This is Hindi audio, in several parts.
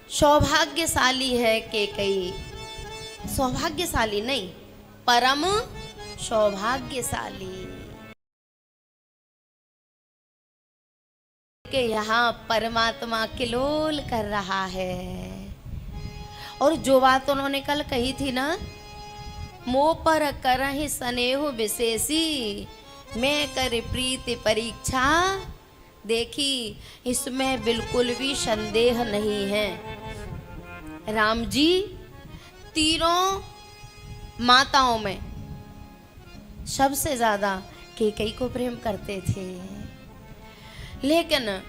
सौभाग्यशाली है केकई, सौभाग्यशाली नहीं, परम सौभाग्यशाली कि यहाँ परमात्मा किलोल कर रहा है। और जो बात उन्होंने कल कही थी ना, मोह पर करहि स्नेह विशेषी, मैं कर प्रीति परीक्षा देखी, इसमें बिल्कुल भी संदेह नहीं है। राम जी तीनों माताओं में सबसे ज्यादा कैकेयी को प्रेम करते थे, लेकिन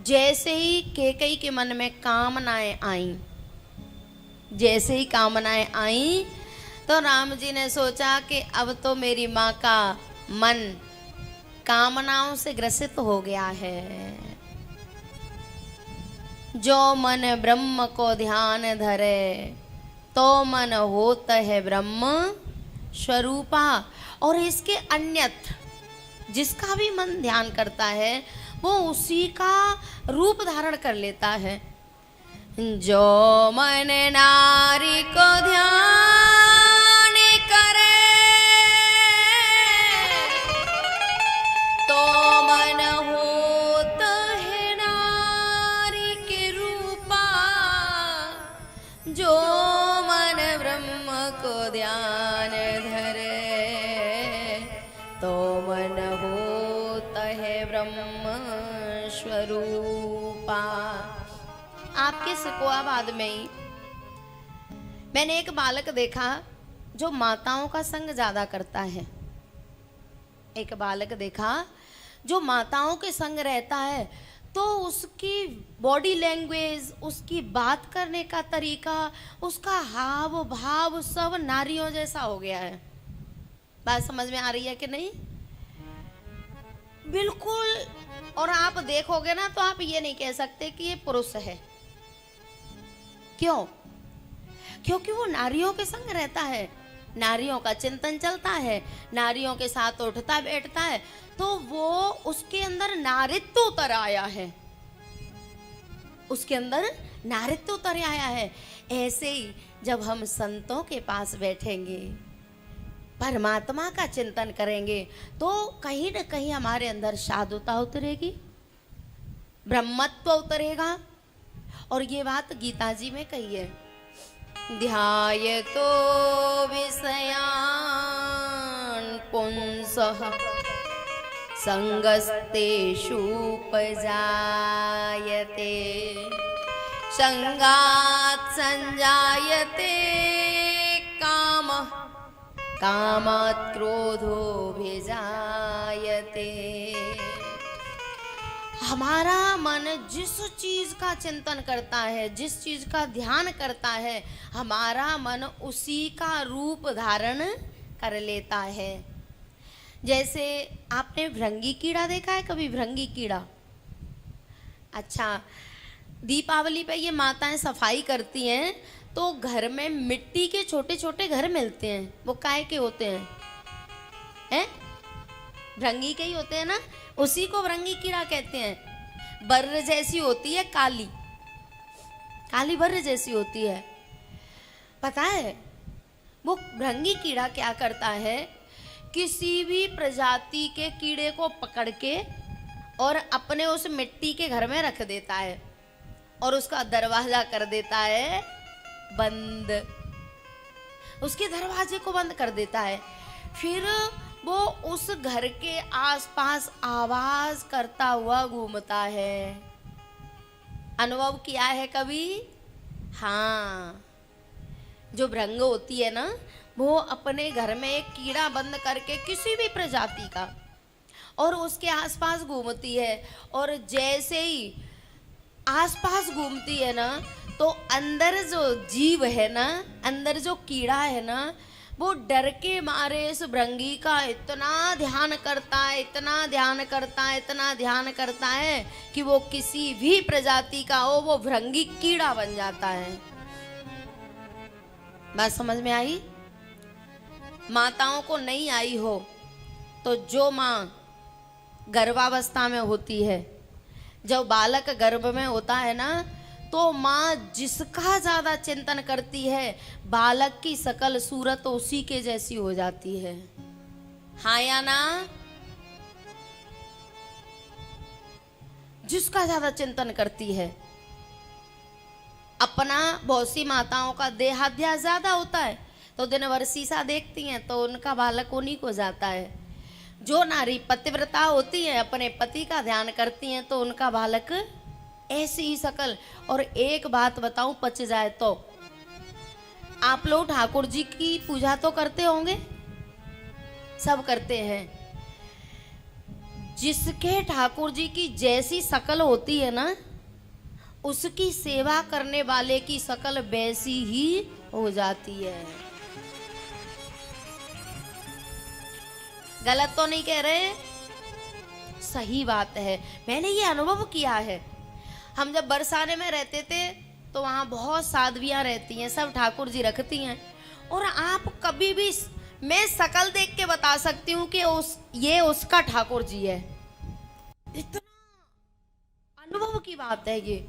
जैसे ही कैकेयी के मन में कामनाएं आईं, जैसे ही कामनाएं आईं तो राम जी ने सोचा कि अब तो मेरी माँ का मन कामनाओं से ग्रसित हो गया है। जो मन ब्रह्म को ध्यान धरे तो मन होता है ब्रह्म स्वरूपा। और इसके अन्यत्र जिसका भी मन ध्यान करता है वो उसी का रूप धारण कर लेता है। जो मन नारी को ध्यान करे तो मन होता है नारी के रूपा। जो मन ब्रह्म को ध्यान धरे तो मन होता है ब्रह्म स्वरूपा। आपके सिकोआबाद में ही मैंने एक बालक देखा जो माताओं का संग ज्यादा करता है। एक बालक देखा जो माताओं के संग रहता है तो उसकी बॉडी लैंग्वेज, उसकी बात करने का तरीका, उसका हाव भाव सब नारियों जैसा हो गया है। बात समझ में आ रही है कि नहीं? बिल्कुल। और आप देखोगे ना तो आप ये नहीं कह सकते कि ये पुरुष है। क्यों? क्योंकि वो नारियों के संग रहता है, नारियों का चिंतन चलता है, नारियों के साथ उठता बैठता है, तो वो उसके अंदर नारित्व उतर आया है, उसके अंदर नारित्व उतर आया है। ऐसे ही जब हम संतों के पास बैठेंगे, परमात्मा का चिंतन करेंगे तो कहीं न कहीं हमारे अंदर साधुता उतरेगी, ब्रह्मत्व उतरेगा। और ये बात गीता जी में कही है, ध्यायतो विषयान् पुंसः संगस्तेषु उपजायते, संगात् संजायते कामः, कामात् क्रोधो भिजायते। हमारा मन जिस चीज का चिंतन करता है, जिस चीज का ध्यान करता है, हमारा मन उसी का रूप धारण कर लेता है। जैसे आपने भृंगी कीड़ा देखा है कभी? भृंगी कीड़ा, अच्छा, दीपावली पे ये माताएं सफाई करती हैं तो घर में मिट्टी के छोटे छोटे घर मिलते हैं। वो काय के होते हैं? हैं? भृंगी के ही होते हैं ना, उसी को भृंगी कीड़ा कहते हैं। बर्र जैसी होती है, काली काली बर्र जैसी होती है। पता है वो भृंगी कीड़ा क्या करता है? किसी भी प्रजाति के कीड़े को पकड़ के और अपने उस मिट्टी के घर में रख देता है और उसका दरवाजा कर देता है बंद, उसके दरवाजे को बंद कर देता है। फिर वो उस घर के आसपास आवाज करता हुआ घूमता है। अनुभव किया है कभी? हाँ, जो भृंग होती है ना, वो अपने घर में एक कीड़ा बंद करके किसी भी प्रजाति का और उसके आसपास घूमती है। और जैसे ही आसपास घूमती है ना तो अंदर जो जीव है ना, अंदर जो कीड़ा है ना, वो डर के मारे इस भृंगी का इतना ध्यान करता है, इतना ध्यान करता है, इतना ध्यान करता है कि वो किसी भी प्रजाति का हो, वो भृंगी कीड़ा बन जाता है। बात समझ में आई? माताओं को नहीं आई हो तो जो माँ गर्भावस्था में होती है, जब बालक गर्भ में होता है ना, तो माँ जिसका ज्यादा चिंतन करती है बालक की सकल सूरत उसी के जैसी हो जाती है। हाँ या ना? जिसका ज्यादा चिंतन करती है। अपना बहुत सी माताओं का देहाध्यास ज्यादा होता है तो दिन भर शीशा देखती हैं तो उनका बालक उन्हीं को जाता है। जो नारी पतिव्रता होती है अपने पति का ध्यान करती हैं तो उनका बालक ऐसी ही शकल। और एक बात बताऊं पच जाए तो, आप लोग ठाकुर जी की पूजा तो करते होंगे, सब करते हैं। जिसके ठाकुर जी की जैसी शकल होती है ना उसकी सेवा करने वाले की शकल वैसी ही हो जाती है। गलत तो नहीं कह रहे, सही बात है। मैंने ये अनुभव किया है। हम जब बरसाने में रहते थे तो वहां बहुत साध्वियां रहती हैं, सब ठाकुर जी रखती हैं। और आप कभी भी, मैं शकल देख के बता सकती हूँ कि ये उसका ठाकुर जी है। इतना अनुभव की बात है ये।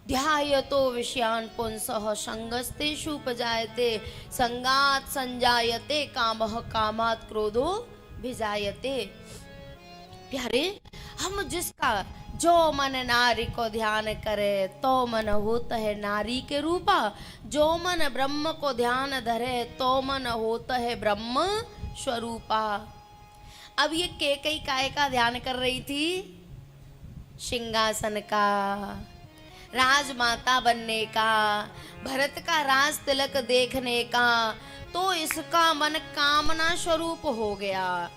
ध्यायतो विषयान पुंसः संगस्तेषु उपजायते संगात संजायते कामः कामात् क्रोधो भिजायते। प्यारे, हम जिसका जो मन नारी को ध्यान करे तो मन होता है नारी के रूपा, जो मन ब्रह्म को ध्यान धरे तो मन होता है ब्रह्म स्वरूपा। अब ये कैकेयी काय का ध्यान कर रही थी? सिंहासन का, राजमाता बनने का, भरत का राज तिलक देखने का। तो इसका मन कामना स्वरूप हो गया।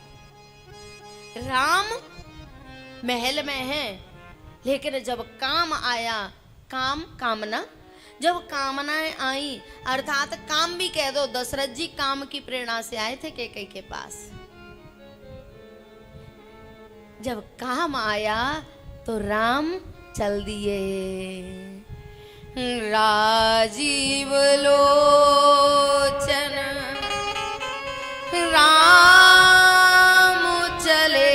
राम महल में है लेकिन जब काम आया, काम कामना, जब कामनाएं आई अर्थात काम भी कह दो, दशरथ जी काम की प्रेरणा से आए थे कैकेयी के पास। जब काम आया तो राम चल दिए। राजीव लोचन राम चले,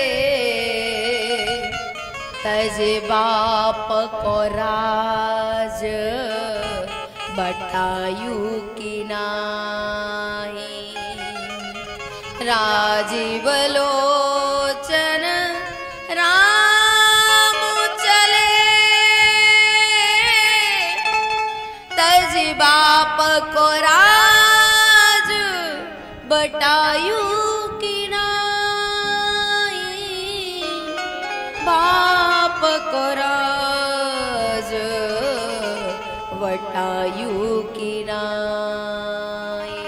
तज बाप को राज बटायु की नाई। राजीव लोचन राम चले, तज बाप को राज बटायु की नाई। बाप को राज बटायु की नाई।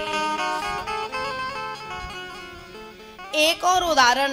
एक और उदाहरण है।